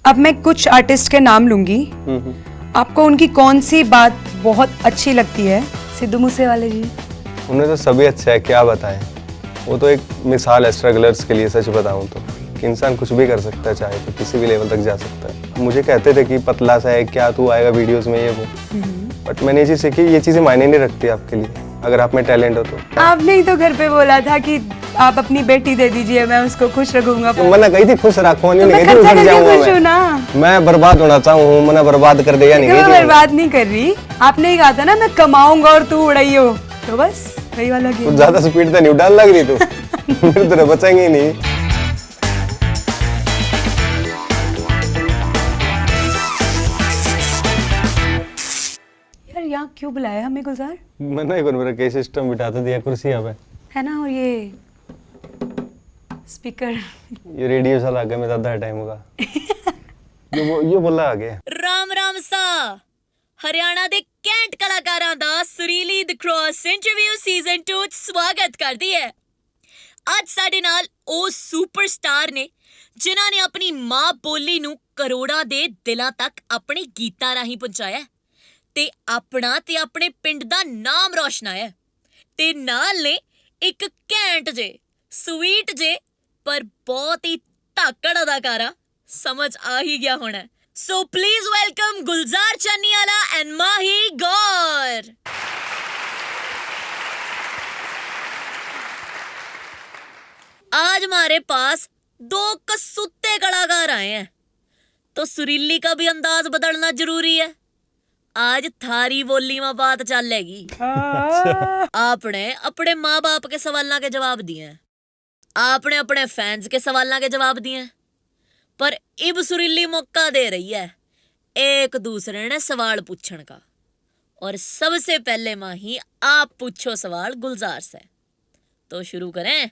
अब मैं कुछ आर्टिस्ट के नाम लूंगी, आपको उनकी कौन सी बात बहुत अच्छी लगती है? सिद्धू मूसेवाले जी। उन्हें तो सभी अच्छा है, क्या बताएं। वो तो एक मिसाल है स्ट्रगलर्स के लिए, सच बताऊं तो कि इंसान कुछ भी कर सकता है, चाहे तो किसी भी लेवल तक जा सकता है। मुझे कहते थे कि पतला सा है, क्या तू आएगा वीडियोस में, ये वो, बट मैंने ये चीज़ सीखी, ये चीज़ें मायने नहीं रखती आपके लिए अगर आप में टैलेंट हो तो। आपने ही तो घर पे बोला था कि आप अपनी बेटी दे दीजिए, मैं उसको खुश रखूंगा। तो मैंने कही थी खुश रखो, नहीं मैं कही थी उधर जाऊंगा खुश हूँ ना। मैं बर्बाद होना चाहूँ, मैंने बर्बाद कर दिया नहीं, मैं बर्बाद नहीं कर रही, आपने ही कहा था ना मैं कमाऊंगा और तू उड़ाइयो, तो बस वही वाला गेम। कुछ ज्यादा स्पीड तो नहीं उड़ान लग रही तू मेरे तो बचेंगे ही नहीं। यार यहाँ क्यों बुलाया हमें गुलजार? मैंने एक बार मेरा के सिस्टम बिठा तो दिया कुर्सी पे है ना, और ये स्पीकर ये रेडियो सा लग गया मैं ज्यादा टाइम होगा ये बोला आ गया। राम राम सा हरियाणा ਦੇ ਕੈਂਟ ਕਲਾਕਾਰਾਂ ਦਾ ਸੁਰੀਲੀ ਦ ਕ੍ਰੋਸ ਇੰਟਰਵਿਊ ਸੀਜ਼ਨ 2 ਚ ਸਵਾਗਤ ਕਰਦੀ ਹੈ। ਅੱਜ ਸਾਡੇ ਨਾਲ ਉਹ ਸੁਪਰਸਟਾਰ ਨੇ ਜਿਨ੍ਹਾਂ ਨੇ ਆਪਣੀ ਮਾਂ ਬੋਲੀ ਨੂੰ ਕਰੋੜਾਂ ਦੇ ਦਿਲਾਂ ਤੱਕ ਆਪਣੇ ਗੀਤਾਂ ਰਾਹੀਂ ਪਹੁੰਚਾਇਆ ਤੇ ਆਪਣਾ ਤੇ ਆਪਣੇ ਪਿੰਡ ਦਾ ਨਾਮ ਰੋਸ਼ਨਾਇਆ ਤੇ ਨਾਲ ਨੇ ਇੱਕ ਘੈਂਟ ਜੇ ਸਵੀਟ ਜੇ ਪਰ ਬਹੁਤ ਹੀ ਧਾਕੜ ਅਦਾਕਾਰਾ, समझ आ ही गया होना। So please welcome Gulzar Channiwala and माही गौर। आज हमारे पास दो कसूते कलाकार आए हैं, तो सुरीली का भी अंदाज बदलना जरूरी है। आज थारी बोली में बात चलेगी। आपने अपने माँ बाप के सवालों के जवाब दिए हैं, आपने अपने फैंस के सवालों के जवाब दिए हैं, पर इब सुरीली मौका दे रही है एक दूसरे ने सवाल पूछने का। और सबसे पहले माही आप पूछो सवाल गुलजार से, तो शुरू करें।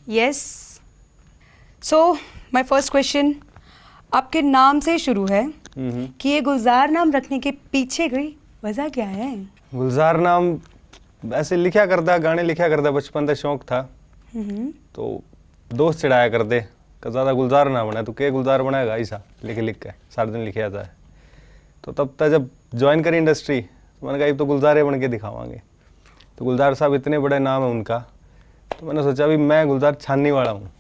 Yes, so my first question आपके नाम से शुरू है कि ये गुलजार नाम रखने के पीछे की वजह क्या है? गुलजार नाम ऐसे लिखा करता, गाने लिखा करता, बचपन से शौक था, तो दोस्त चिढ़ाया करते ज़्यादा गुलजार ना बना, तो क्या गुलजार बनाएगा ऐसा लिख लिख के सारे दिन लिखा जाता है। तो तब तक जब ज्वाइन करी इंडस्ट्री तो मैंने कहा अब तो गुलजार बन के दिखावांगे। तो गुलजार साहब इतने बड़े नाम है उनका, तो मैंने सोचा भी मैं गुलजार छाननी वाला हूँ,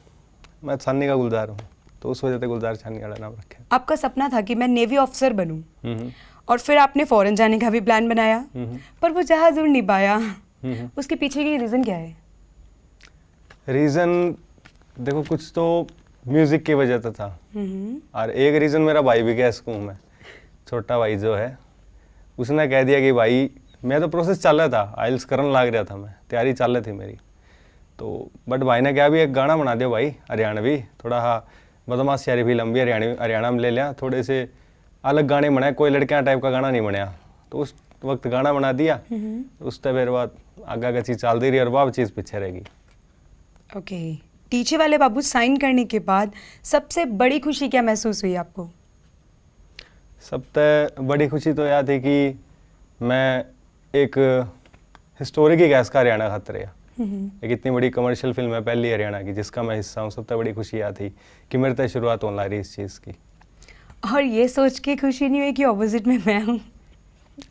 मैं छाननी का गुलजार हूँ, तो उस वजह से गुलजार छाननी वाला नाम रखे। आपका सपना था कि मैं नेवी ऑफिसर बनूं, और फिर आपने फॉरेन जाने का भी प्लान बनाया, पर वो जहाज उड़ नहीं पाया। उसके पीछे की रीज़न क्या है? रीज़न देखो, कुछ तो म्यूज़िक की वजह से था, और एक रीज़न मेरा भाई भी गया स्कूल में, छोटा भाई जो है उसने कह दिया कि भाई, मैं तो प्रोसेस चल रहा था, आइल्स करने लग रहा था, मैं तैयारी चल रही थी मेरी, तो बट भाई ने क्या भी एक गाना बना दिया भाई हरियाणवी, थोड़ा हाँ बदमाश यारी फिल्म भी हरियाणा में ले लिया, थोड़े से अलग गाने बनाए, कोई लड़कियाँ टाइप का गाना नहीं बनाया, तो उस वक्त गाना बना दिया, उस फिर बाद आगे आगे चीज़ चलती रही और वह चीज़ पीछे रहेगी। ओके, टीचे वाले बाबू साइन करने के बाद सबसे बड़ी खुशी क्या महसूस हुई आपको? सबसे बड़ी खुशी तो यह थी कि मैं एक हिस्टोरिक ही गैस का हरियाणा खातर है, एक इतनी बड़ी कमर्शियल फिल्म है पहली हरियाणा की जिसका मैं हिस्सा हूँ। सबसे बड़ी खुशी यह थी कि मेरे तक शुरुआत होने लग रही इस चीज़ की। और ये सोच के खुशी नहीं हुई कि ऑपोजिट में मैं हूँ?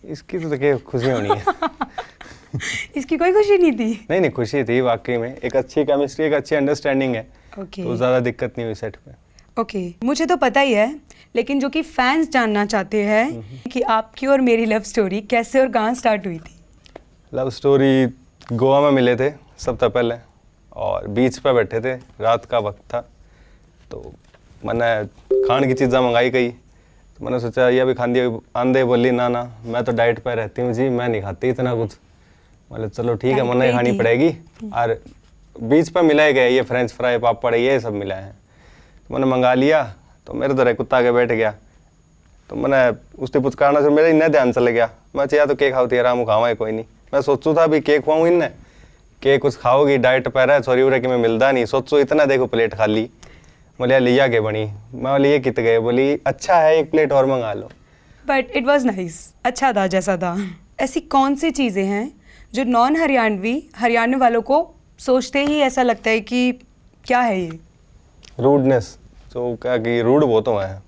इसकी तो देखिए खुशी होनी है इसकी कोई खुशी नहीं थी? नहीं, खुशी थी वाकई में, एक अच्छी केमिस्ट्री, एक अच्छी अंडरस्टैंडिंग है, ओके। तो ज़्यादा दिक्कत नहीं हुई सेट पे। ओके, मुझे तो पता ही है, लेकिन जो कि फैंस जानना चाहते हैं कि आपकी और मेरी लव स्टोरी कैसे और कहाँ स्टार्ट हुई थी? लव स्टोरी गोवा में मिले थे सबसे पहले, और बीच पे बैठे थे, रात का वक्त था, तो मैंने खाने की चीज़ें मंगाई कई, तो मैंने सोचा ये भी खान दी, आंधे बोली ना मैं तो डाइट पे रहती हूँ जी, मैं नहीं खाती इतना कुछ, मतलब चलो ठीक है मैंने खानी पड़ेगी। और बीच पे मिलाए गए ये फ्रेंच फ्राई, पापड़, ये सब मिलाए हैं, तो मैंने मंगा लिया, तो मेरे तरह कुत्ता के बैठ गया, तो मैंने उसने पुचकारना से मेरा इन्हें ध्यान चले गया, मैं चाहे तो केक खाती आराम खावा है कोई नहीं, मैं सोचू था भी केक खुआऊँ इन्हें, केक कुछ खाओगी डाइट पर है, सॉरी उरे कि मैं मिलता नहीं, सोचो इतना देखो प्लेट खाली, बोलिए लिया के बनी, मैं बोली ये कित गए, बोली अच्छा है एक प्लेट और मंगा लो। बट इट वॉज नाइस, अच्छा था जैसा था। ऐसी कौन सी चीज़ें हैं जो नॉन हरियाणवी हरियाणा वालों को सोचते ही ऐसा लगता है कि क्या है ये? रूडनेस, जो क्या कि रूड बहुत हुआ है,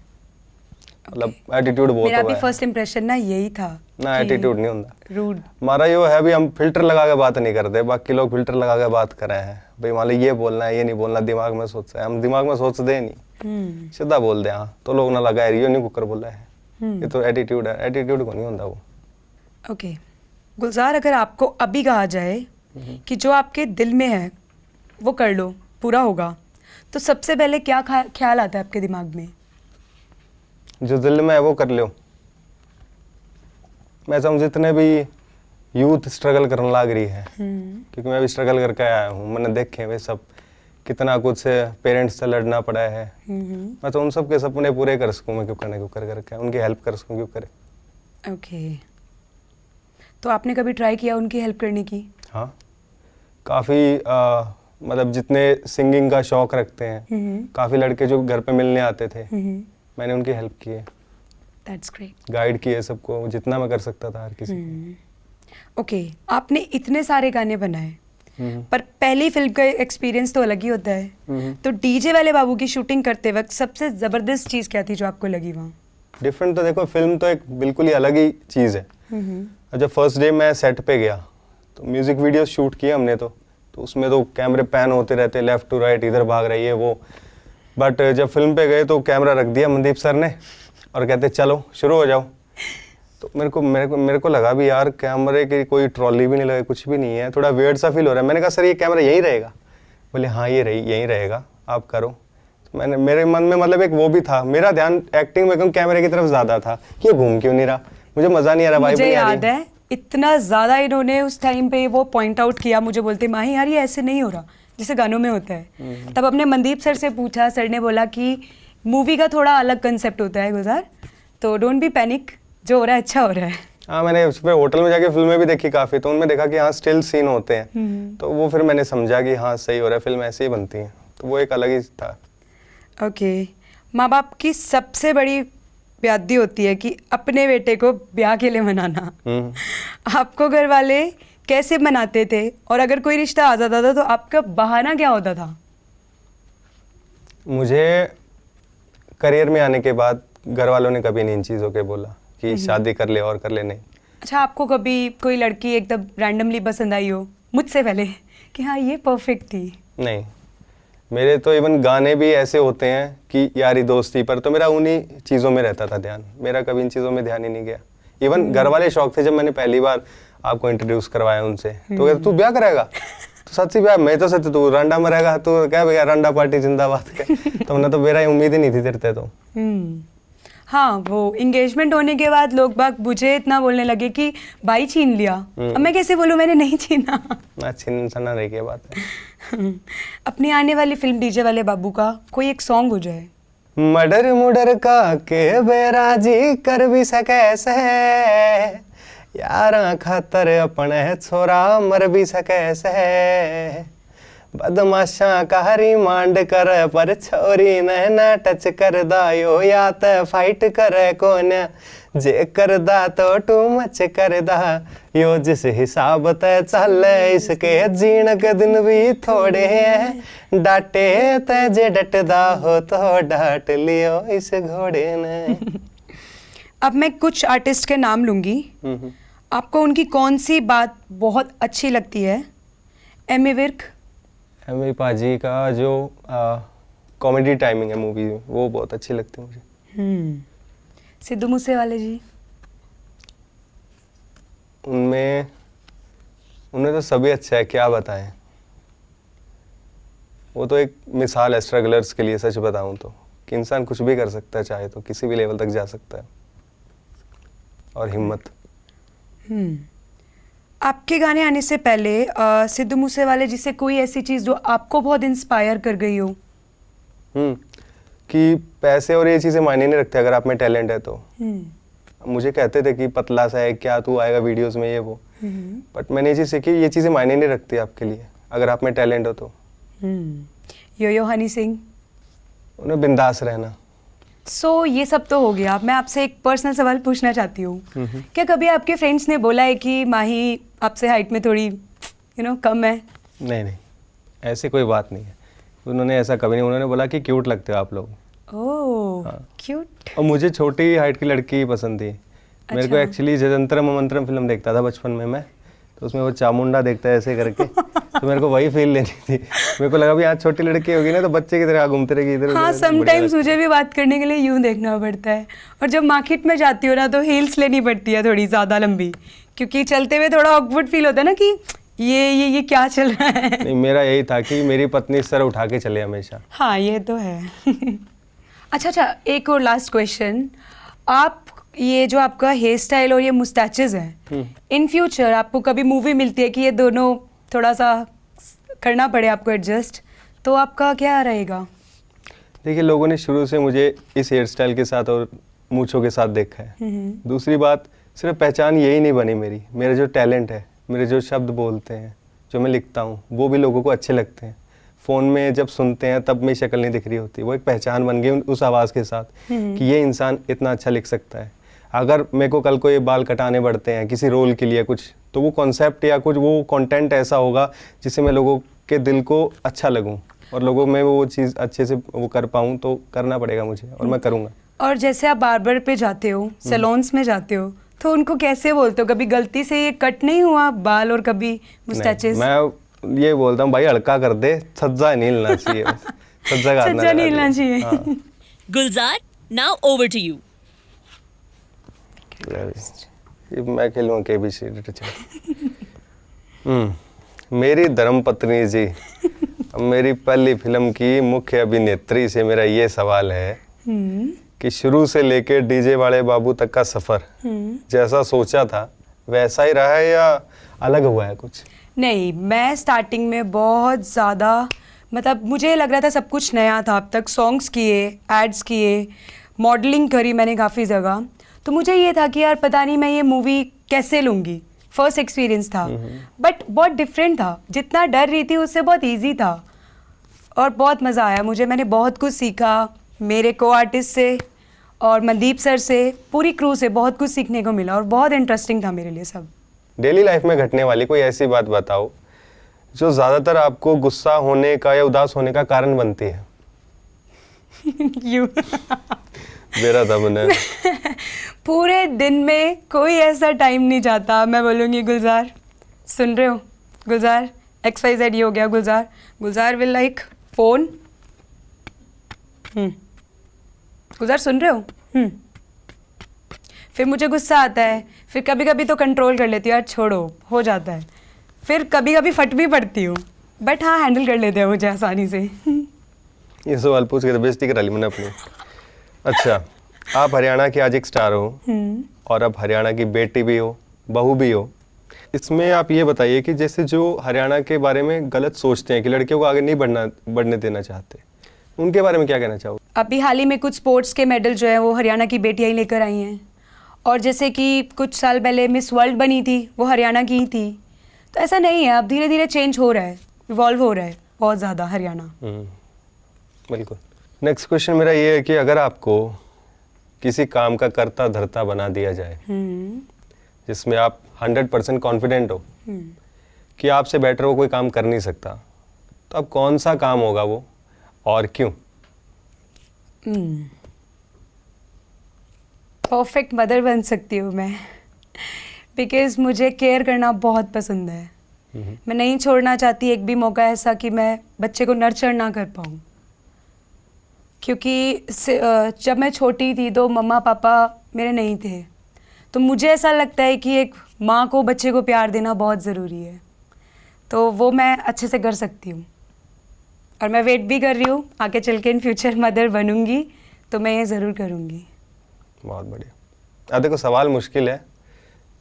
मतलब एटीट्यूड बहुत मेरा हो भी गया फर्स्ट इंप्रेशन ना यही था ना, एटीट्यूड नहीं होता रूड। हमारा ये है भी, हम फिल्टर लगा के बात नहीं करते, बाकी लोग फिल्टर लगा के बात कर रहे हैं भाई, मान लो ये बोलना है ये नहीं बोलना, दिमाग में सोच रहे हैं, हम दिमाग में सोचते नहीं, सीधा बोल दे हाँ, तो लोग ना लगा ये नहीं कुकर बोला है, ये तो एटीट्यूड है, एटीट्यूड को नहीं होता वो। ओके गुलजार, अगर आपको अभी कहा जाए कि जो आपके दिल में है वो कर लो, पूरा होगा, तो सबसे पहले क्या ख्याल आता है आपके दिमाग में? जो दिल में है वो कर लो। मैं समझ जितने भी यूथ स्ट्रगल करने लग रही है, क्योंकि मैं भी स्ट्रगल करके आया हूँ, मैंने देखे वे सब कितना कुछ से पेरेंट्स से लड़ना पड़ा है, मैं तो उन सब के सपने पूरे कर सकूँ, मैं क्यों कर करके उनकी हेल्प कर सकूँ, क्यों करे। ओके, तो आपने कभी ट्राई किया उनकी हेल्प करने की? हाँ काफ़ी, मतलब जितने सिंगिंग का शौक रखते हैं, काफ़ी लड़के जो घर पे मिलने आते थे, मैंने उनकी हेल्प की है, दैट्स ग्रेट, गाइड किए सबको जितना मैं कर सकता था हर किसी को। ओके, आपने इतने सारे गाने बनाए, पर पहली फिल्म का एक्सपीरियंस तो अलग ही होता है, तो डीजे वाले बाबू की शूटिंग करते वक्त सबसे ज़बरदस्त चीज़ क्या थी जो आपको लगी वहाँ? डिफरेंट तो देखो, फिल्म तो एक बिल्कुल ही अलग ही चीज़ है। और जब फर्स्ट डे मैं सेट पे गया तो म्यूज़िक वीडियो शूट किए हमने, तो उसमें तो कैमरे पैन होते रहते, लेफ़्ट टू राइट, इधर भाग रही है वो, बट जब फिल्म पे गए तो कैमरा रख दिया मनदीप सर ने और कहते चलो शुरू हो जाओ, तो मेरे को लगा भी यार कैमरे की कोई ट्रॉली भी नहीं लगी, कुछ भी नहीं है, थोड़ा वियर्ड सा फील हो रहा है। मैंने कहा सर ये कैमरा यहीं रहेगा? बोले हाँ यहीं रहेगा, आप करो। तो मैंने, मेरे मन में मतलब एक वो भी था, मेरा ध्यान एक्टिंग में कम कैमरे की तरफ ज़्यादा था, ये घूम क्यों नहीं रहा, मुझे मज़ा नहीं आ रहा, मुझे याद है इतना ज़्यादा इन्होंने उस टाइम पे वो पॉइंट आउट किया, मुझे बोलते माही यार ये ऐसे नहीं हो रहा जैसे गानों में होता है। तब अपने मनदीप सर से पूछा, सर ने बोला कि मूवी का थोड़ा अलग कंसेप्ट होता है गुलजार, तो डोंट बी पैनिक, जो हो रहा है अच्छा हो रहा है। हाँ मैंने उस पर होटल में जाके फिल्में भी देखी काफ़ी, तो उनमें देखा कि हाँ स्टिल सीन होते हैं, तो वो फिर मैंने समझा कि हाँ सही हो रहा है, फिल्म ऐसे ही बनती है, तो वो एक अलग ही था। ओके, माँ बाप की सबसे बड़ी ब्यादी होती है कि अपने बेटे को ब्याह के लिए मनाना, आपको घर वाले कैसे मनाते थे, और अगर कोई रिश्ता आ जाता था तो आपका बहाना क्या होता था? मुझे करियर में आने के बाद घर वालों ने कभी नहीं इन चीज़ों के बोला कि शादी कर ले और कर ले, नहीं। अच्छा, आपको कभी कोई लड़की एकदम रैंडमली पसंद आई हो मुझसे पहले कि हाँ ये परफेक्ट थी? नहीं, मेरे तो इवन गाने भी ऐसे होते हैं कि यारी दोस्ती पर, तो मेरा उन्हीं चीज़ों में रहता था ध्यान, मेरा कभी इन चीज़ों में ध्यान ही नहीं गया। इवन घर वाले शौक थे, जब मैंने पहली बार आपको इंट्रोड्यूस करवाया उनसे, तो कहते तू ब्याह कराएगा, तो सच्ची ब्याह, मैं तो सच, तू रंडा में रहेगा, तो क्या भैया रंडा पार्टी जिंदाबाद के, तो उन्हें तो मेरा उम्मीद ही नहीं थी तेरे तो। हाँ, वो इंगेजमेंट होने के बाद लोग बाग मुझे इतना बोलने लगे कि भाई छीन लिया, अब मैं कैसे बोलूँ मैंने नहीं छीना। ना छीनना रही की बात है। अपनी आने वाली फिल्म डीजे वाले बाबू का कोई एक सॉन्ग हो जाए। मडर मुडर का के बेराजी कर भी सके से, यार खातर अपने छोरा मर भी सके से, बदमाशा का रिमांड कर पर छोरी ने ना टच कर दायो, या त फाइट करे कोन जे कर दा तो टू मच कर दा, यो जिस हिसाब ते चल इसके जीण के दिन भी थोड़े हैं, डांटे ते जे डटदा हो तो डांट लियो इस घोड़े ने। अब मैं कुछ आर्टिस्ट के नाम लूंगी, आपको उनकी कौन सी बात बहुत अच्छी लगती है? एमी विर्क, एमी पाजी का जो कॉमेडी टाइमिंग है मूवी में, वो बहुत अच्छी लगती है मुझे। सिद्धू मूसेवाले जी, उनमें तो सभी अच्छा है, क्या बताएं, वो तो एक मिसाल है स्ट्रगलर्स के लिए, सच बताऊं तो, कि इंसान कुछ भी कर सकता है, चाहे तो किसी भी लेवल तक जा सकता है, और हिम्मत। आपके गाने आने से पहले सिद्धू मूसेवाले जी से कोई ऐसी चीज़ जो आपको बहुत इंस्पायर कर गई हो? कि पैसे और ये चीज़ें मायने नहीं रखते अगर आप में टैलेंट है तो। मुझे कहते थे कि पतला सा है क्या, तू आएगा वीडियोस में ये वो, बट मैंने ये चीज़ सीखी, ये चीज़ें मायने नहीं रखती आपके लिए अगर आप में टैलेंट हो तो। यो हनी सिंह, उन्हें बिंदास रहना। ये सब तो हो गया। मैं आपसे एक पर्सनल सवाल पूछना चाहती हूँ, क्या कभी आपके फ्रेंड्स ने बोला है कि माही आपसे हाइट में थोड़ी कम है? नहीं, ऐसी कोई बात नहीं है, उन्होंने ऐसा कभी नहीं, उन्होंने बोला कि क्यूट लगते हो आप लोग। ओह, ओह क्यूट। और मुझे छोटी हाइट की लड़की पसंद थी। मेरे को अच्छा। एक्चुअली जजंतरम अमंतरम फिल्म देखता था बचपन में मैं, तो उसमें वो चामुंडा देखता है ऐसे करके, तो मेरे को वही फील लेनी थी। मेरे को लगा भी यहाँ छोटी लड़की होगी ना तो बच्चे की तरह घूमते रहेगी इधर हाँ उधर, समटाइम्स बढ़िया मुझे भी बात करने के लिए यूं देखना पड़ता है। और जब मार्केट में जाती हो ना तो हील्स लेनी पड़ती है थोड़ी ज़्यादा लंबी, क्योंकि चलते हुए थोड़ा ऑकवर्ड फील होता है ना कि ये क्या चल रहा है। नहीं, मेरा यही था कि मेरी पत्नी सर उठा के चले हमेशा। हाँ ये तो है। अच्छा, एक और लास्ट क्वेश्चन। आप ये जो आपका हेयर स्टाइल और ये मुस्टैचेस हैं, इन फ्यूचर आपको कभी मूवी मिलती है कि ये दोनों थोड़ा सा करना पड़े आपको एडजस्ट, तो आपका क्या रहेगा? देखिए, लोगों ने शुरू से मुझे इस हेयर स्टाइल के साथ और मूंछों के साथ देखा है। दूसरी बात, सिर्फ पहचान यही नहीं बनी मेरी, मेरा जो टैलेंट है, मेरे जो शब्द बोलते हैं, जो मैं लिखता हूँ, वो भी लोगों को अच्छे लगते हैं। फ़ोन में जब सुनते हैं तब मेरी शक्ल नहीं दिख रही होती, वो एक पहचान बन गई उस आवाज़ के साथ कि ये इंसान इतना अच्छा लिख सकता है। अगर मेरे को कल को ये बाल कटाने पड़ते हैं किसी रोल के लिए कुछ, तो वो कॉन्सेप्ट या कुछ वो कंटेंट ऐसा होगा जिससे मैं लोगों के दिल को अच्छा लगूं और लोगों में वो चीज़ अच्छे से वो कर पाऊँ, तो करना पड़ेगा मुझे और मैं करूँगा। और जैसे आप बार्बर पे जाते हो, सैलून्स में जाते हो, तो उनको कैसे बोलते हो? कभी गलती से ये कट नहीं हुआ बाल और कभी मुस्टैचेस? मैं ये बोलता हूँ, भाई हल्का कर दे, सज्जा नहीं हिलना चाहिए बस। सज्जा काटना सज्जा नहीं हिलना चाहिए। हाँ। Gulzar, now over to you. ये मैं खेलूँ KBC। मेरी धर्मपत्नी जी, अब मेरी पहली फिल्म की मुख्य अभिनेत्री से मेरा ये सवाल है कि शुरू से लेके डीजे वाले बाबू तक का सफर जैसा सोचा था वैसा ही रहा है या अलग हुआ है कुछ? नहीं, मैं स्टार्टिंग में बहुत ज़्यादा, मतलब मुझे लग रहा था सब कुछ नया था। अब तक सॉन्ग्स किए, एड्स किए, मॉडलिंग करी मैंने काफ़ी जगह, तो मुझे ये था कि यार पता नहीं मैं ये मूवी कैसे लूँगी। फर्स्ट एक्सपीरियंस था, बट बहुत डिफरेंट था। जितना डर रही थी उससे बहुत इजी था और बहुत मज़ा आया मुझे। मैंने बहुत कुछ सीखा मेरे को आर्टिस्ट से और मनदीप सर से, पूरी क्रू से बहुत कुछ सीखने को मिला और बहुत इंटरेस्टिंग था मेरे लिए सब। डेली लाइफ में घटने वाली कोई ऐसी बात बताओ जो ज़्यादातर आपको गुस्सा होने का या उदास होने का कारण बनती है। यू मेरा था मैंने पूरे दिन में कोई ऐसा टाइम नहीं जाता मैं बोलूँगी गुलजार सुन रहे हो, गुलजार XYZ ये हो गया, गुलजार गुलजार विल लाइक फ़ोन, गुलजार सुन रहे हो। फिर मुझे गुस्सा आता है, फिर कभी कभी तो कंट्रोल कर लेती हूँ, यार छोड़ो हो जाता है। फिर कभी कभी फट भी पड़ती हूँ, बट हाँ हैंडल कर लेते हैं मुझे आसानी से। ये सवाल पूछ के तो बेइज्जती करा ली मैंने अपनी। अच्छा, आप हरियाणा की आज एक स्टार हो और अब हरियाणा की बेटी भी हो, बहू भी हो। इसमें आप ये बताइए कि जैसे जो हरियाणा के बारे में गलत सोचते हैं कि लड़कियों को आगे नहीं बढ़ने देना चाहते, उनके बारे में क्या कहना चाहोगे? अभी हाल ही में कुछ स्पोर्ट्स के मेडल जो है वो हरियाणा की बेटियां ही लेकर आई हैं, और जैसे कि कुछ साल पहले मिस वर्ल्ड बनी थी वो हरियाणा की ही थी। तो ऐसा नहीं है, अब धीरे धीरे चेंज हो रहा है, इवॉल्व हो रहा है बहुत ज़्यादा हरियाणा। बिल्कुल। नेक्स्ट क्वेश्चन मेरा ये है कि अगर आपको किसी काम का कर्ता धर्ता बना दिया जाए जिसमें आप 100% कॉन्फिडेंट हो कि आपसे बेटर वो कोई काम कर नहीं सकता, तो अब कौन सा काम होगा वो और क्यों? परफेक्ट मदर बन सकती हूँ मैं, बिकॉज़ मुझे केयर करना बहुत पसंद है। मैं नहीं छोड़ना चाहती एक भी मौका ऐसा कि मैं बच्चे को नर्चर ना कर पाऊँ, क्योंकि जब मैं छोटी थी तो मम्मा पापा मेरे नहीं थे, तो मुझे ऐसा लगता है कि एक माँ को बच्चे को प्यार देना बहुत ज़रूरी है, तो वो मैं अच्छे से कर सकती हूँ। और मैं वेट भी कर रही हूँ, आगे चल के इन फ्यूचर मदर बनूंगी तो मैं ये ज़रूर करूँगी। बहुत बढ़िया। अब देखो, सवाल मुश्किल है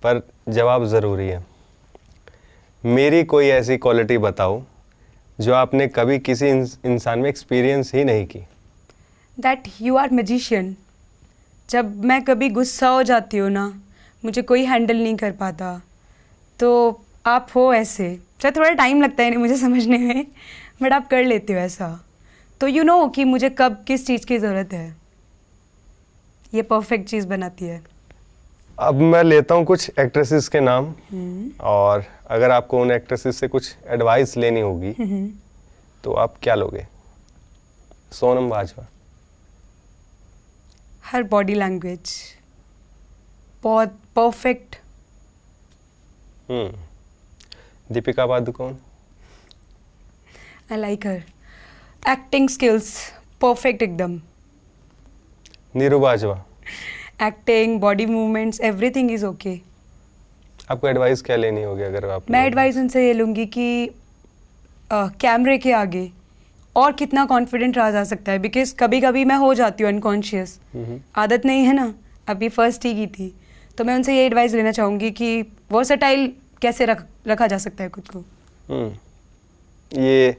पर जवाब ज़रूरी है। मेरी कोई ऐसी क्वालिटी बताओ जो आपने कभी किसी इंसान में एक्सपीरियंस ही नहीं की। That you are magician. जब मैं कभी गुस्सा हो जाती हूँ ना, मुझे कोई हैंडल नहीं कर पाता, तो आप हो ऐसे। शायद थोड़ा टाइम लगता है मुझे समझने में, बट आप कर लेते हो ऐसा, तो यू नो कि मुझे कब किस चीज़ की ज़रूरत है। ये परफेक्ट चीज़ बनाती है। अब मैं लेता हूँ कुछ एक्ट्रेसेस के नाम और अगर आपको उन एक्ट्रेसेस से कुछ एडवाइस लेनी होगी तो आप क्या लोगे? Sonam Bajwa, her body language बहुत perfect. Deepika Padukone. I like her acting skills perfect एकदम। Neeru Bajwa. Acting, body movements, everything is okay. आपको एडवाइस क्या लेनी होगी अगर आप? मैं एडवाइस उनसे ये लूँगी कि कैमरे के आगे और कितना कॉन्फिडेंट रहा जा सकता है, बिकॉज कभी कभी मैं हो जाती हूँ अनकॉन्शियस, आदत नहीं है ना, अभी फर्स्ट ही की थी, तो मैं उनसे ये एडवाइस लेना चाहूँगी कि वर्सेटाइल कैसे रखा जा सकता है खुद को। ये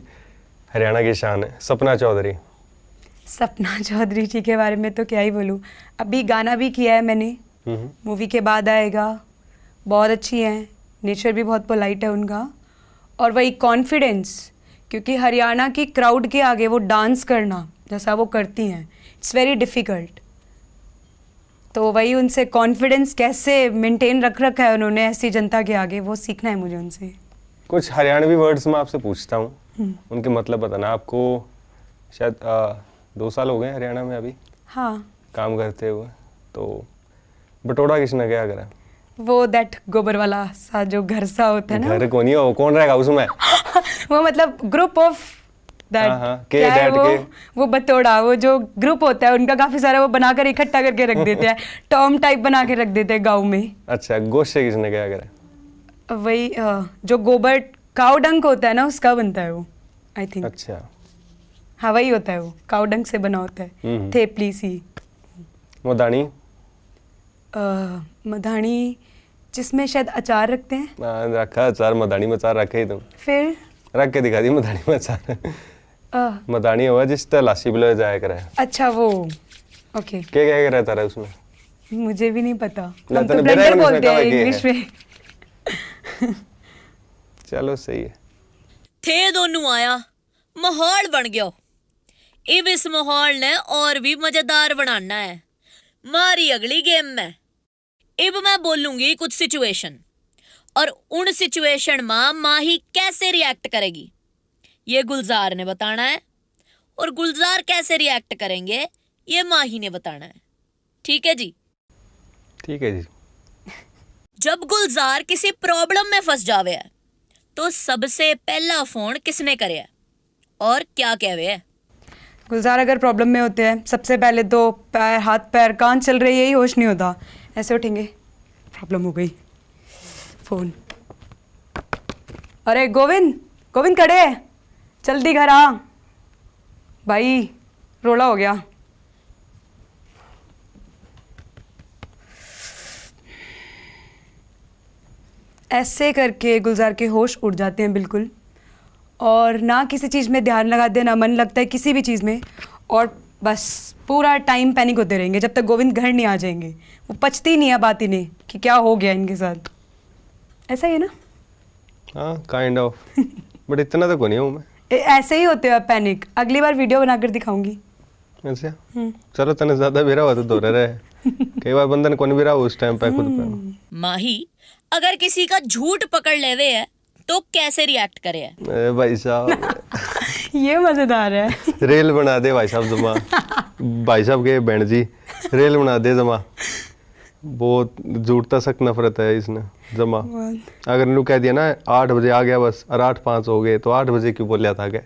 हरियाणा की शान है, सपना चौधरी। सपना चौधरी जी के बारे में तो क्या ही बोलूँ, अभी गाना भी किया है मैंने, मूवी के बाद आएगा। बहुत अच्छी हैं, नेचर भी बहुत पोलाइट है उनका, और वही कॉन्फिडेंस, क्योंकि हरियाणा की क्राउड के आगे वो डांस करना जैसा वो करती हैं, इट्स वेरी डिफ़िकल्ट। तो वही उनसे कॉन्फिडेंस कैसे मेंटेन रखा है उन्होंने ऐसी जनता के आगे, वो सीखना है मुझे उनसे। कुछ हरियाणवी वर्ड्स मैं आपसे पूछता हूँ, उनके मतलब बताना। आपको शायद 2 साल हो गए हरियाणा में अभी हाँ। काम करते हुए, तो बटोड़ा किसने क्या करा? वो दैट गोबर वाला सा जो घर सा होता है ना, घर को नहीं हो, कौन रहेगा उसमें? वो मतलब ग्रुप ऑफ दैट, के क्या है डैड के वो बतौड़ा, वो जो ग्रुप होता है उनका काफी सारा वो बनाकर इकट्ठा करके रख देते हैं, टर्म टाइप बना के रख देते हैं गाँव में। अच्छा, गोश्त किसने क्या करा? वही जो गोबर काउ डंक होता है ना उसका बनता है वो, आई थिंक। अच्छा, हाँ वही होता है, वो काउ डंक से बना होता है, थेपली सी। मदानी। मधानी जिसमें शायद अचार रखते हैं। रखा अचार, मदानी में अचार रखे ही तुम। फिर रख के दिखा दी मदानी में अचार। मदानी हुआ जिस तरह लाशी बिलो जाया करे। अच्छा वो, ओके। क्या क्या रहता रहा उसमें? मुझे भी नहीं पता, ना हम तने तो बेरा ब्लेंडर में बोलते हैं इसमें कहा इंग्लिश में। चलो सही है। थे दोनों आया, माहौल बन गया। अब इस माहौल ने और भी मजेदार बनाना है। मारी अगली गेम में अब मैं बोलूंगी कुछ सिचुएशन, और उन सिचुएशन में माही कैसे रिएक्ट करेगी ये गुलजार ने बताना है, और गुलजार कैसे रिएक्ट करेंगे ये माही ने बताना है। ठीक है जी? ठीक है जी। जब गुलजार किसी प्रॉब्लम में फंस जावे है तो सबसे पहला फोन किसने करे है और क्या कहवे है? गुलजार अगर प्रॉब्लम में होते हैं सबसे पहले तो पैर, हाथ पैर, कान चल रही है यही होश नहीं होता, ऐसे उठेंगे, प्रॉब्लम हो गई, फोन। अरे गोविंद, गोविंद खड़े है, जल्दी घर आ भाई, रोला हो गया। ऐसे करके गुलजार के होश उड़ जाते हैं बिल्कुल, और ना किसी चीज़ में ध्यान लगाते, ना मन लगता है किसी भी चीज़ में, और बस पूरा टाइम पैनिक होते रहेंगे जब तक गोविंद घर नहीं आ जाएंगे। वो पचती नहीं है बात इन्हें कि क्या हो गया इनके साथ। ऐसा ही है ना? हाँ काइंड ऑफ, बट इतना तो को नहीं हूँ मैं। ऐसे ही होते हैं पैनिक, अगली बार वीडियो बनाकर दिखाऊंगी। अच्छा चलो, तने ज्यादा बेरा हुआ तो दो रहे कई बार बंदन कौन भी रहा उस टाइम पे खुद पे। माही अगर किसी का झूठ पकड़ लेवे है तो कैसे रिएक्ट करे है? अरे भाई साहब ये मजेदार है। रेल बना दे भाई साहब जमा, भाई साहब के बहन जी रेल बना दे जमा। बहुत झूठ तक सख्त नफरत है इसने जमा। अगर इन्हों कह दिया ना 8 बजे आ गया बस, और 8:05 हो गए तो 8 बजे क्यों बोलिया था क्या?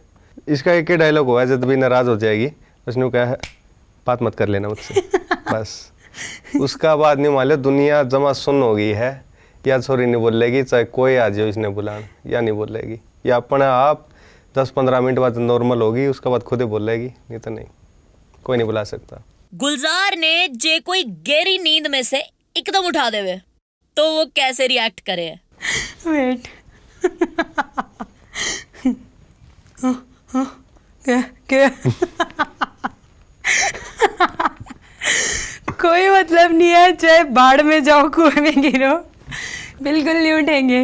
इसका एक ही डायलॉग हुआ है, जब भी नाराज हो जाएगी उसने कहा है बात मत कर लेना मुझसे बस। उसका बाद नहीं मान लिया दुनिया जमा सुन हो गई है, या छोरी नहीं बोलेगी चाहे कोई आ जाओ इसने बुलान, या नहीं बोलेगी, या अपने आप 10-15 मिनट बाद नॉर्मल होगी, उसके बाद खुद ही बोलेगी, नहीं तो नहीं, कोई नहीं बुला सकता। गुलजार ने जे कोई गहरी नींद में से एकदम उठा देवे तो वो कैसे रिएक्ट करे है? वेट क्या कोई मतलब नहीं है, चाहे बाढ़ में जाओ कुएं में गिरो, बिल्कुल नहीं उठेंगे।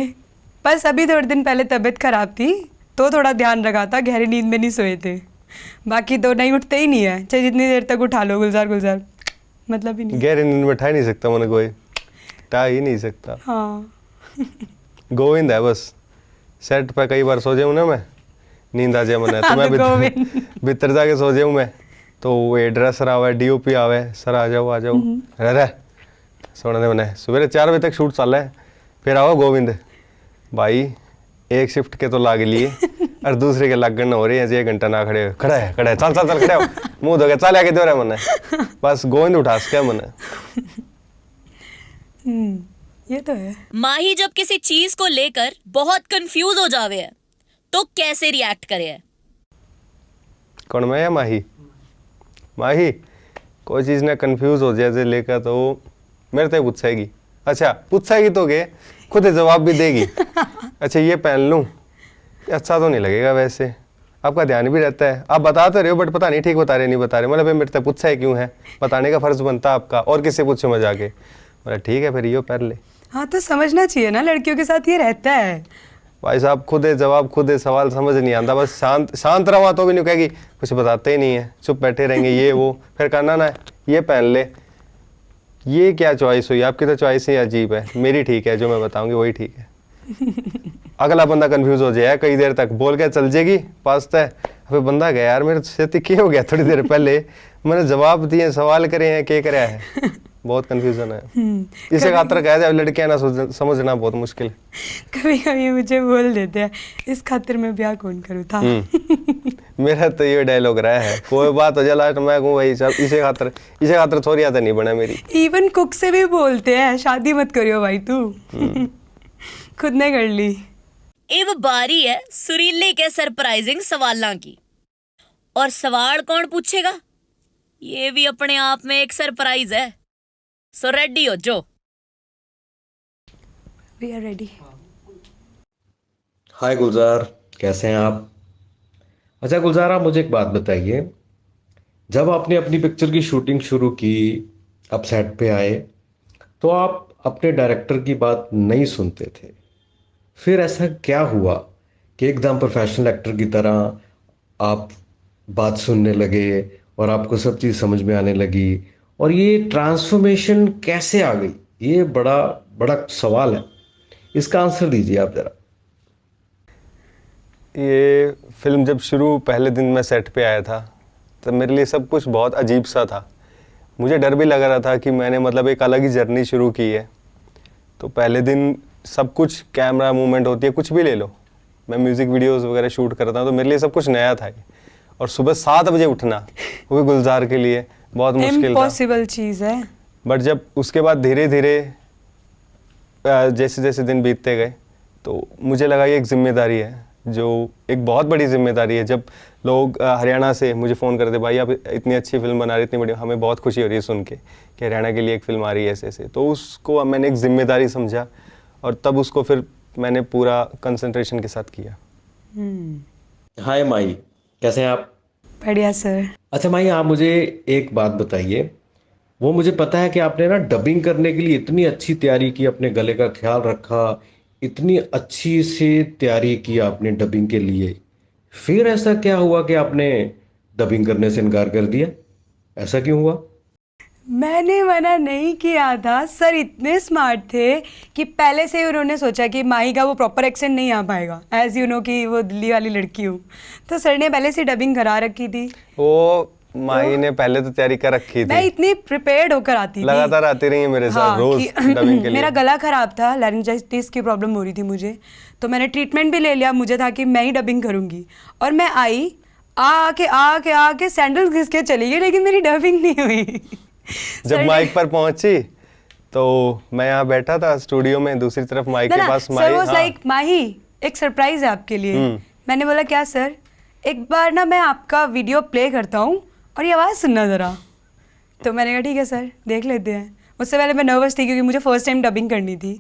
बस अभी थोड़े दिन पहले तबीयत खराब थी तो थोड़ा ध्यान रखा था, गहरी नींद में नहीं सोए थे, बाकी तो नहीं उठते ही नहीं है, चाहे जितनी देर तक उठा लो। गुलजार गुलजार मतलब ही नहीं, गहरी नींद में ठा नहीं सकता मैंने, कोई ठा ही नहीं सकता। हाँ गोविंद है बस, सेट पे कई बार सो जाऊँ ना मैं, नींद आ जाए मैंने तो मैं भीतर जाके सो जाऊँ मैं, तो वो एड्रेसर आवे, डीओपी आवे, सर आ जाओ रह सोने मैंने सवेरे 4 बजे तक शूट चल रहा है, फिर आओ गोविंद भाई एक शिफ्ट के तो लाग लिए और दूसरे के लगन हो रही है, 1 घंटा ना खड़े खड़ा है चल खड़े हो मुंह धो के चल आके दो रहा मैंने बस गोविंद उठा सके मैंने। ये तो है। माही जब किसी चीज को लेकर बहुत कंफ्यूज हो जावे है तो कैसे रिएक्ट करे है? कौन मैं या माही? माही कोई चीज़ ने कंफ्यूज हो जाए लेकर तो मेरे से पूछेगी, अच्छा पूछेगी तो के खुद ही जवाब भी देगी अच्छा ये पहन लूँ, अच्छा तो नहीं लगेगा वैसे, आपका ध्यान भी रहता है, आप बताते रहे हो बट पता नहीं ठीक बता रहे नहीं बता रहे, मतलब मेरे से पूछा है क्यों है, बताने का फर्ज बनता आपका, और किससे पूछो मैं जाके, बोला ठीक है फिर यो पहन ले। हाँ तो समझना चाहिए ना, लड़कियों के साथ ये रहता है। भाई साहब खुद है जवाब खुद है सवाल समझ नहीं आता, बस शांत रहा तो भी नहीं कहेगी, कुछ बताते ही नहीं है, चुप बैठे रहेंगे ये वो, फिर करना ना ये पहन ले, ये क्या चॉइस हुई आपकी, तो चॉइस ही अजीब है, मेरी ठीक है जो मैं बताऊंगी वही ठीक है। अगला बंदा कंफ्यूज हो जाए कई देर तक बोल के चल जाएगी पास तय, फिर बंदा गया यार मेरे से क्या हो गया, थोड़ी देर पहले मैंने जवाब दिए सवाल करे हैं क्या कराया है, बहुत कंफ्यूजन है। इसे खातर कहा जाए लड़कियां ना समझना बहुत मुश्किल। कभी कभी मुझे बोल देते हैं इस खातिर मैं ब्याह कौन करूँ था। मेरा तो ये डायलॉग रहा है, कोई बात हो जाए लास्ट मैं कहूँ भाई चल इसे खातर थोड़ी आदत नहीं बना मेरी। इवन कुक से भी बोलते हैं शादी मत करियो भाई तू। खुद ने कर ली। अब बारी है सुरीले के सरप्राइजिंग सवालों की, और सवाल कौन पूछेगा ये भी अपने आप में एक सरप्राइज है, सो रेडी हो जो। We are ready. Hi Gulzar, कैसे हैं आप? अच्छा गुलजार, आप मुझे एक बात बताइए, जब आपने अपनी पिक्चर की शूटिंग शुरू की, आप सेट पे आए, तो आप अपने डायरेक्टर की बात नहीं सुनते थे, फिर ऐसा क्या हुआ कि एकदम प्रोफेशनल एक्टर की तरह आप बात सुनने लगे और आपको सब चीज़ समझ में आने लगी, और ये ट्रांसफॉर्मेशन कैसे आ गई? ये बड़ा बड़ा सवाल है, इसका आंसर दीजिए आप ज़रा। ये फिल्म जब शुरू पहले दिन मैं सेट पे आया था तब मेरे लिए सब कुछ बहुत अजीब सा था, मुझे डर भी लग रहा था कि मैंने मतलब एक अलग ही जर्नी शुरू की है। तो पहले दिन सब कुछ कैमरा मूवमेंट होती है, कुछ भी ले लो, मैं म्यूज़िक वीडियोस वगैरह शूट करता हूँ, तो मेरे लिए सब कुछ नया था। और सुबह 7 बजे उठना वो भी गुलजार के लिए बहुत मुश्किल था, इम्पॉसिबल चीज़ है। बट जब उसके बाद धीरे धीरे जैसे जैसे दिन बीतते गए तो मुझे लगा ये एक जिम्मेदारी है, जो एक बहुत बड़ी जिम्मेदारी है। जब लोग हरियाणा से मुझे फ़ोन करते, भाई आप इतनी अच्छी फिल्म बना रहे, इतनी बड़ी, हमें बहुत खुशी हो रही है सुन के कि हरियाणा के लिए एक फिल्म आ रही है ऐसे ऐसे, तो उसको मैंने एक जिम्मेदारी समझा और तब उसको फिर मैंने पूरा कंसंट्रेशन के साथ किया। हाय माही, कैसे हैं आप? बढ़िया सर। अच्छा माही, आप मुझे एक बात बताइए, वो मुझे पता है कि आपने ना डबिंग करने के लिए इतनी अच्छी तैयारी की, अपने गले का ख्याल रखा, इतनी अच्छी से तैयारी की आपने डबिंग के लिए, फिर ऐसा क्या हुआ कि आपने डबिंग करने से इनकार कर दिया? ऐसा क्यों हुआ? मैंने मना नहीं किया था सर, इतने स्मार्ट थे कि पहले से ही उन्होंने सोचा कि माही का वो प्रॉपर एक्सेंट नहीं आ पाएगा, एज यू नो कि वो दिल्ली वाली लड़की हूँ, तो सर ने पहले से डबिंग करा रखी थी। वो माही ने पहले तो तैयारी कर रखी थी, मैं इतनी प्रिपेयर्ड होकर आती थी, लगातार आती रही है मेरे साथ रोज डबिंग के लिए। मेरा गला खराब था, लैरिंजाइटिस की प्रॉब्लम हो रही थी मुझे, तो मैंने ट्रीटमेंट भी ले लिया, मुझे था कि मैं ही डबिंग करूंगी, और मैं आई आके सैंडल घिस के चली गई, लेकिन मेरी डबिंग नहीं हुई। जब माइक पर पहुंची तो मैं यहाँ बैठा था स्टूडियो में, दूसरी तरफ माइक के पास माही, लाइक माही एक सरप्राइज है आपके लिए। मैंने बोला क्या सर, एक बार ना मैं आपका वीडियो प्ले करता हूँ और ये आवाज़ सुनना ज़रा, तो मैंने कहा ठीक है सर देख लेते हैं। उससे पहले मैं नर्वस थी क्योंकि मुझे फर्स्ट टाइम डबिंग करनी थी,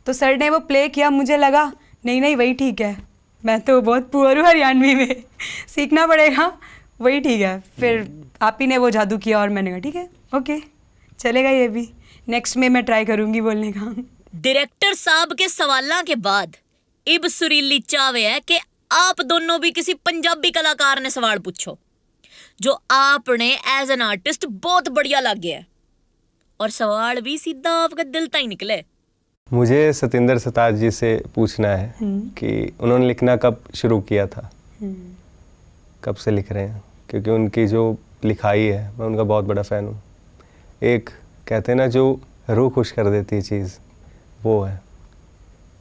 तो सर ने वो प्ले किया, मुझे लगा नहीं वही ठीक है, मैं तो बहुत पुअर हूँ हरियाणवी में, सीखना पड़ेगा, वही ठीक है। फिर आप ही ने वो जादू किया और मैंने कहा ठीक है ओके चलेगा, ये भी नेक्स्ट में मैं ट्राई करूँगी बोलने का। डायरेक्टर साहब के सवालों के बाद इब सुरीली चावे है कि आप दोनों भी किसी पंजाबी कलाकार ने सवाल पूछो जो आपने एज एन आर्टिस्ट बहुत बढ़िया लग गया है, और सवाल भी सीधा आपका दिल तक ही निकले। मुझे सतिंदर सताज जी से पूछना है कि उन्होंने लिखना कब शुरू किया था, कब से लिख रहे हैं, क्योंकि उनकी जो लिखाई है, मैं उनका बहुत बड़ा फ़ैन हूँ। एक कहते हैं ना जो रूह खुश कर देती है चीज़, वो है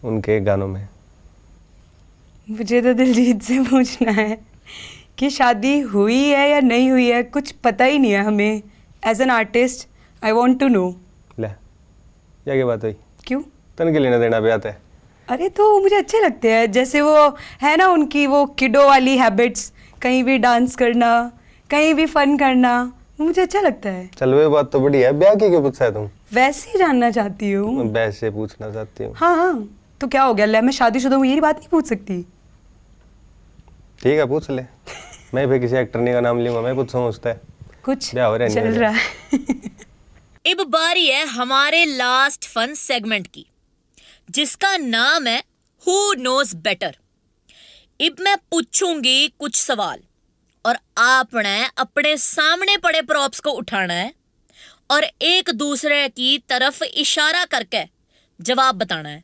उनके गानों में। मुझे तो दिलजीत से पूछना है कि शादी हुई है या नहीं हुई है, कुछ पता ही नहीं है हमें। As an artist I want to know. ले क्या बात हुई? क्यों? तन के लेना देना भी आता है। अरे तो मुझे अच्छे लगते हैं, जैसे वो है ना उनकी वो किडो वाली हैबिट्स, कहीं भी डांस करना, कहीं भी फन करना, मुझे अच्छा लगता है। चल वे बात तो बढ़िया है, ब्याह की क्यों पूछा है तुम? वैसे ही जानना चाहती हूँ। मैं वैसे पूछना चाहती हूँ। हाँ हाँ, तो क्या हो गया, ले मैं शादीशुदा हूँ यही बात नहीं पूछ सकती? ठीक है पूछ ले। मैं भी किसी एक्टर का नाम लूंगा, मैं पूछूंगा उससे कुछ ब्याह हो रहा है, नहीं चल हो रहा है। अब बारी है हमारे लास्ट फन सेगमेंट की, जिसका नाम है हु नोज बेटर। अब मैं पूछूंगी कुछ सवाल और आपने अपने सामने पड़े प्रॉप्स को उठाना है और एक दूसरे की तरफ इशारा करके जवाब बताना है।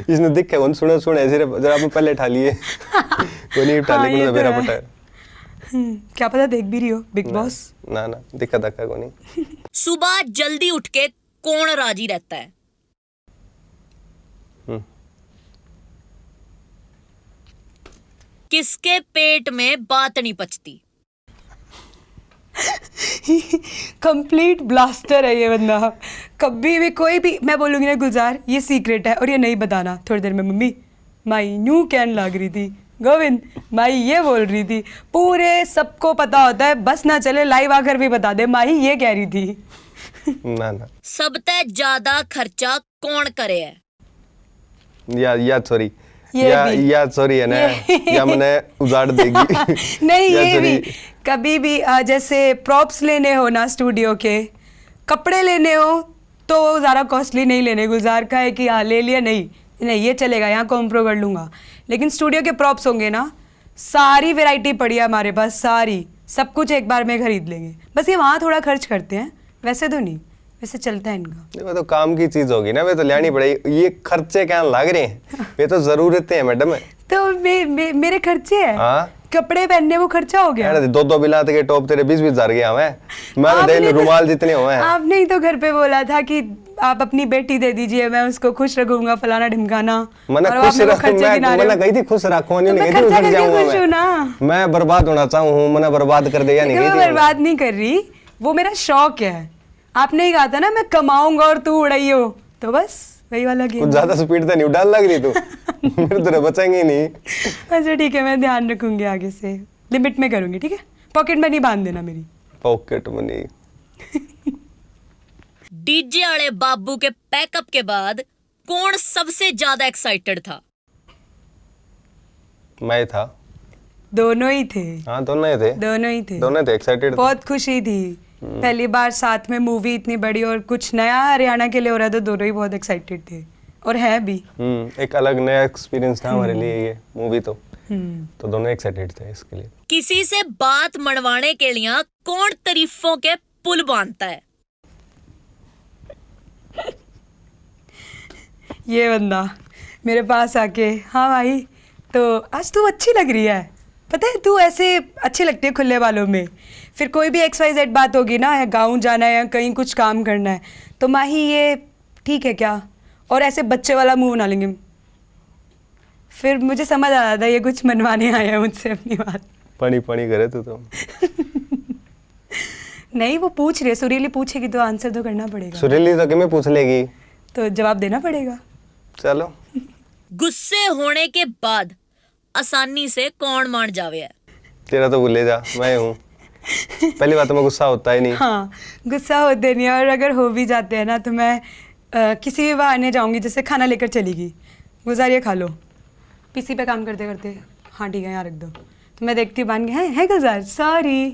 इसने दिख है सुने सिर्फ जरा आप पहले उठा लिए। कोई नहीं उठा हाँ, ले, ये तो मेरा है। पता है। क्या पता देख भी रही हो बिग बॉस। ना ना दिक्कत धक्का को नहीं। सुबह जल्दी उठ के कौन राजी रहता है? किसके पेट में बात नहीं पचती? कंप्लीट ब्लास्टर है ये बंदा। कभी भी कोई भी मैं बोलूंगी ना गुलजार ये सीक्रेट है और ये नहीं बताना, थोड़ी देर में मम्मी माई न्यू कैन लग रही थी, गोविंद माई ये बोल रही थी, पूरे सबको पता होता है, बस ना चले लाइव आकर भी बता दे माही ये कह रही थी। ना ना सबसे ज्यादा खर्चा कौन करे है? या सॉरी ये भी। या सॉरी है ना, या मैंने उजाड़ देगी। नहीं या ये sorry। भी कभी भी जैसे प्रॉप्स लेने हो ना स्टूडियो के, कपड़े लेने हो तो ज़्यादा कॉस्टली नहीं लेने। गुलजार का है कि हाँ ले लिया, नहीं नहीं ये चलेगा यहाँ कॉम्प्रो कर लूँगा, लेकिन स्टूडियो के प्रॉप्स होंगे ना, सारी वैरायटी पड़ी है हमारे पास, सारी सब कुछ एक बार में खरीद लेंगे। बस ये वहाँ थोड़ा खर्च करते हैं, वैसे तो नहीं, वैसे चलता है इनका। वो तो काम की चीज होगी ना, वे तो लेनी पड़ेगी। ये खर्चे क्या लग रहे हैं, वे तो जरूरतें हैं मैडम। तो मेरे खर्चे हैं। हाँ? कपड़े पहनने वो खर्चा हो गया। दो बिलात के टॉप तेरे 20-20 हजार गया मैं आपने देख तो- रुमाल जितने हुए हैं। आपने ही तो घर पे बोला था कि आप अपनी बेटी दे दीजिए, मैं उसको खुश रखूंगा, फलाना ढिमकाना। मैंने और खुश आपने वो रख खर्चे गिना रहे मैंने हो। कही थी खुश रखो, तो नहीं मैं कही थी खर्चा उधर करके जाऊंगा खुश हूँ ना। मैं बर्बाद होना चाहूँ, मैंने बर्बाद कर दिया, नहीं देखो, कही मैं थी बर्बाद नहीं कर रही, वो मेरा शौक है। आपने ही कहा था ना मैं कमाऊंगा और तू उड़ाइयो, तो बस वही वाला गेम। कुछ ज्यादा स्पीड तो नहीं उड़ान लग रही तू। मेरे तो बचेंगे ही नहीं। अच्छा ठीक है, मैं ध्यान रखूंगी, आगे से लिमिट में करूंगी, ठीक है? पॉकेट मनी बांध देना मेरी। Pocket money. डीजे वाले बाबू के पैकअप के बाद कौन सबसे ज्यादा एक्साइटेड था? मैं था। दोनों ही थे। हाँ दोनों ही थे। दोनों थे एक्साइटेड। बहुत खुशी थी, पहली बार साथ में मूवी इतनी बड़ी और कुछ नया हरियाणा के लिए हो रहा है, तो दोनों ही बहुत एक्साइटेड थे और है भी। एक अलग नया एक्सपीरियंस था हमारे लिए ये मूवी तो दोनों एक्साइटेड थे इसके लिए। किसी से बात मनवाने के लिए कौन तारीफों के पुल बांधता है? ये बंदा मेरे पास आके, हाँ भाई तो आज तू अच्छी लग रही है, पता है तू ऐसे अच्छी लगती है खुले बालों में। फिर कोई भी XYZ बात होगी ना, या गाँव जाना है या कहीं कुछ काम करना है, तो माही ये ठीक है क्या, और ऐसे बच्चे वाला मुंह बना लेंगे। फिर मुझे समझ आ रहा था ये कुछ मनवाने आया है मुझसे अपनी बात। पानी पानी करे तो नहीं वो पूछ रही है, सुरीली पूछेगी तो आंसर तो करना पड़ेगा, सुरीली तो कि पूछ लेगी तो जवाब देना पड़ेगा। चलो। गुस्से होने के बाद आसानी से कौन मान जावे है? तेरा तो भूले जा, मैं हूँ। पहली बात तो मैं गुस्सा होता ही नहीं। हाँ गुस्सा होते नहीं, और अगर हो भी जाते हैं ना तो मैं किसी भी बहाने जाऊंगी, जैसे खाना लेकर चली गई, गुजार ये खा लो, पीसी पे काम करते करते, हाँ ठीक है यहाँ रख दो, तो मैं देखती बन गई है गुजार सॉरी,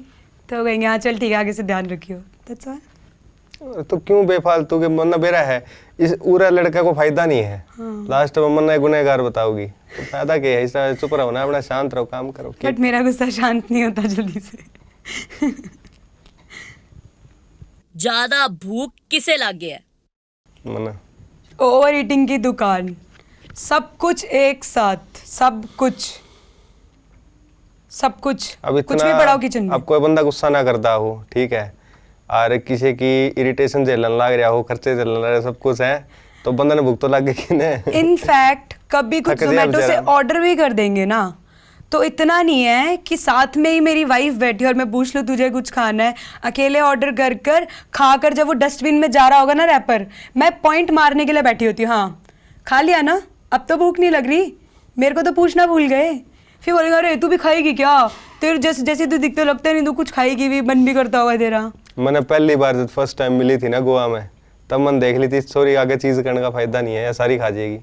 तो कहेंगे हाँ चल ठीक है आगे से ध्यान रखियो, दैट्स ऑल। तो क्यों बेफालतू के मन्ना बेरा है, इस पूरा लड़का को फायदा नहीं है। लास्ट में मन्ना गुनहगार बताओगी, तो फायदा क्या है? इसका चुप रहो ना, अपना शांत रहो, काम करो। बट मेरा गुस्सा शांत नहीं होता जल्दी से। ज्यादा भूख किसे लागे है? मन्ना ओवर ईटिंग की दुकान, सब कुछ एक साथ, सब कुछ सब कुछ, अब कुछ भी पड़ा हो किचन में। अब कोई बंदा गुस्सा ना करता हो, ठीक है, और किसी की इरिटेशन झेलने लग रहा हो, खर्चे झेलने लग रहे, सब कुछ है, तो बंदा ने भूख तो लग गई नहीं। इनफैक्ट कभी कुछ थक गया जोमेटो से बेचारा। ऑर्डर भी कर देंगे ना, तो इतना नहीं है कि साथ में ही मेरी वाइफ बैठी और मैं पूछ लूँ तुझे कुछ खाना है। अकेले ऑर्डर कर कर खाकर जब वो डस्टबिन में जा रहा होगा ना रैपर, मैं पॉइंट मारने के लिए बैठी होती हूँ, हाँ खा लिया ना, अब तो भूख नहीं लग रही, मेरे को तो पूछना भूल गए। फिर बोलेगा अरे तू भी खाएगी क्या, तेरे जैसे तू दिखते लगता नहीं, तू कुछ खाएगी भी, मन भी करता होगा तेरा। मैंने पहली बार जब फर्स्ट टाइम मिली थी ना गोवा में, तब मन देख ली थी सॉरी आगे चीज़ करने का फायदा नहीं है, या सारी खा जाएगी।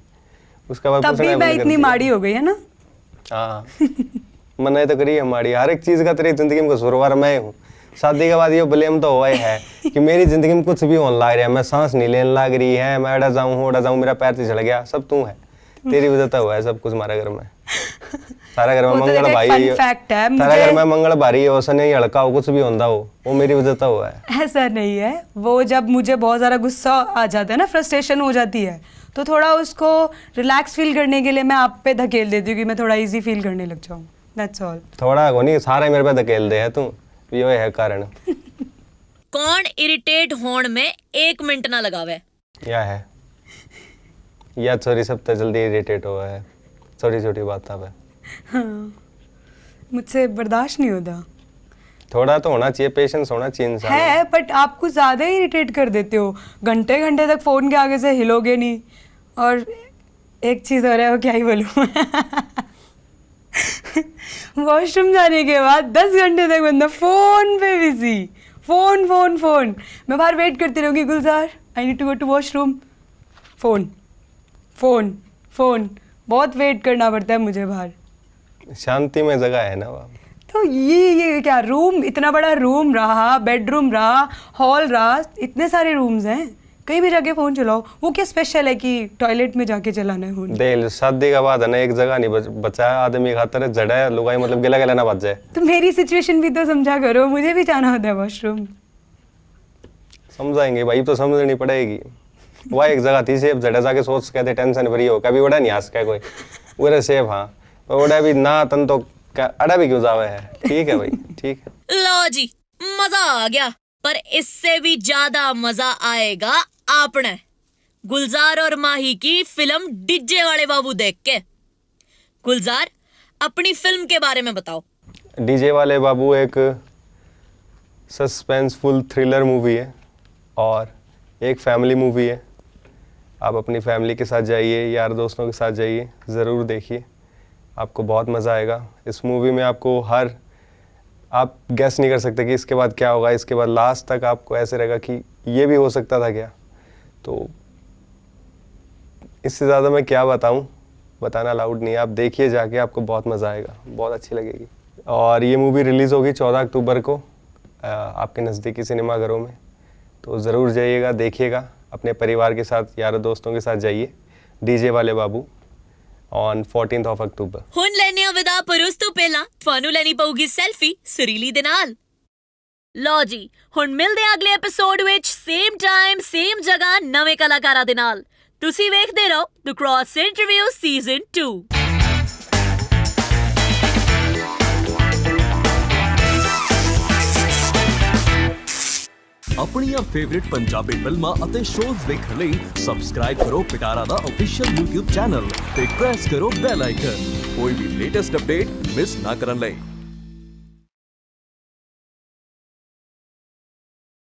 उसके बाद तब भी मैं इतनी माड़ी हो गई है ना। हाँ मैंने तो करी है माड़ी, हर एक चीज़ का तेरी जिंदगी में कसूरवार मैं हूँ। शादी के बाद ये ब्लेम तो हुआ ही है कि मेरी जिंदगी में कुछ भी होने लग रहा है, मैं सांस नहीं लेने लग रही है, मैं अड़ा जाऊँ मेरा पैर से चढ़ गया, सब तू है, तेरी वजह तो हुआ है सब कुछ हमारे घर में। सारा घर में मंगल भाई, सारा घर में मंगल भारी हो, सने हड़का हो, कुछ भी होता हो, वो मेरी वजह तो हुआ है। ऐसा नहीं है, वो जब मुझे बहुत ज़्यादा गुस्सा आ जाता है ना, फ्रस्ट्रेशन हो जाती है, तो थोड़ा उसको रिलैक्स फील करने के लिए मैं आप पे धकेल देती हूँ कि मैं थोड़ा इजी फील करने लग जाऊँ, दैट्स ऑल। थोड़ा को नहीं, सारा मेरे पे धकेल दे है तू, ये है कारण। कौन इरिटेट होण में 1 मिनट ना लगावे? या है या सॉरी सब तो जल्दी इरिटेट हुआ है, छोटी छोटी बातों पे। हाँ, मुझसे बर्दाश्त नहीं होता। थोड़ा तो होना चाहिए, पेशेंस होना चाहिए इंसान है, बट आप कुछ ज़्यादा ही इरिटेट कर देते हो, घंटे घंटे तक फ़ोन के आगे से हिलोगे नहीं। और एक चीज़ हो रहा है, वो क्या ही बोलूँ वॉशरूम जाने के बाद 10 घंटे तक बंदा फ़ोन पे बिजी, फ़ोन फ़ोन फ़ोन। मैं बाहर वेट करती रहूँगी, Gulzar I need to go to washroom, phone phone phone, बहुत वेट करना पड़ता है मुझे बाहर। शांति में जगह है ना वहाँ। तो ये क्या रूम, इतना बड़ा रूम रहा, बेडरूम रहा, हॉल रहा, इतने सारे रूम्स हैं, कहीं भी जाके फ़ोन चलाओ। वो क्या स्पेशल है कि टॉयलेट में जाके चलाना है फ़ोन? देख शादी का बाद है ना, एक जगह नहीं बचा है, आदमी खातर जड़ा है लुगाई, मतलब गिला गिला ना बच जाए। तो मेरी सिचुएशन भी तो समझा करो, मुझे भी जाना होता है वॉशरूम। समझाएंगे भाई, तो समझनी पड़ेगी। वह एक जगह थी सेफ, जड़ा जाके सोच कहते टेंशन फ्री हो, कभी बड़ा नहीं हंस क्या कोई वो सेफ। हाँ बड़ा भी ना तन तो अड़ा भी क्यों जावे है, ठीक है भाई ठीक है। लो जी, मजा आ गया, पर इससे भी ज्यादा मजा आएगा आपने गुलजार और माही की फिल्म डीजे वाले बाबू देख के। गुलजार, अपनी फिल्म के बारे में बताओ। डीजे वाले बाबू एक सस्पेंसफुल थ्रिलर मूवी है और एक फैमिली मूवी है। आप अपनी फैमिली के साथ जाइए, यार दोस्तों के साथ जाइए, ज़रूर देखिए, आपको बहुत मज़ा आएगा। इस मूवी में आपको आप गेस नहीं कर सकते कि इसके बाद क्या होगा, इसके बाद लास्ट तक आपको ऐसे रहेगा कि ये भी हो सकता था क्या। तो इससे ज़्यादा मैं क्या बताऊं, बताना अलाउड नहीं है। आप देखिए जाके, आपको बहुत मज़ा आएगा, बहुत अच्छी लगेगी। और ये मूवी रिलीज़ होगी 14 अक्टूबर को आपके नज़दीकी सिनेमाघरों में, तो ज़रूर जाइएगा, देखिएगा, अपने परिवार के साथ, यारों दोस्तों के साथ जाइए। डीजे वाले बाबू ऑन 14th of October। ਹੁਣ ਲੈਣੇ ਆ ਵਿਦਾ, ਪਰ ਉਸ ਤੋਂ ਪਹਿਲਾਂ ਤੁਹਾਨੂੰ ਲੈਣੀ ਪਊਗੀ ਸੈਲਫੀ ਸੁਰੀਲੀ ਦੇ ਨਾਲ। ਲਓ ਜੀ, ਹੁਣ ਮਿਲਦੇ ਆ ਅਗਲੇ ਐਪੀਸੋਡ ਵਿੱਚ, ਸੇਮ ਟਾਈਮ ਸੇਮ ਜਗ੍ਹਾ, ਨਵੇਂ ਕਲਾਕਾਰਾਂ ਦੇ ਨਾਲ। ਤੁਸੀਂ ਵੇਖਦੇ ਰਹੋ ਦ ਕ੍ਰੋਸ ਇੰਟਰਵਿਊ ਸੀਜ਼ਨ 2। ਆਪਣੀਆਂ ਫੇਵਰਿਟ ਪੰਜਾਬੀ ਫਿਲਮਾਂ ਅਤੇ ਸ਼ੋਜ਼ ਦੇਖਣ ਲਈ ਸਬਸਕ੍ਰਾਈਬ ਕਰੋ ਪਿਟਾਰਾ ਦਾ ਅਫੀਸ਼ੀਅਲ YouTube ਚੈਨਲ ਤੇ ਪ੍ਰੈਸ ਕਰੋ ਬੈਲ ਆਈਕਨ ਕੋਈ ਵੀ ਲੇਟੈਸਟ ਅਪਡੇਟ ਮਿਸ ਨਾ ਕਰਨ ਲਈ।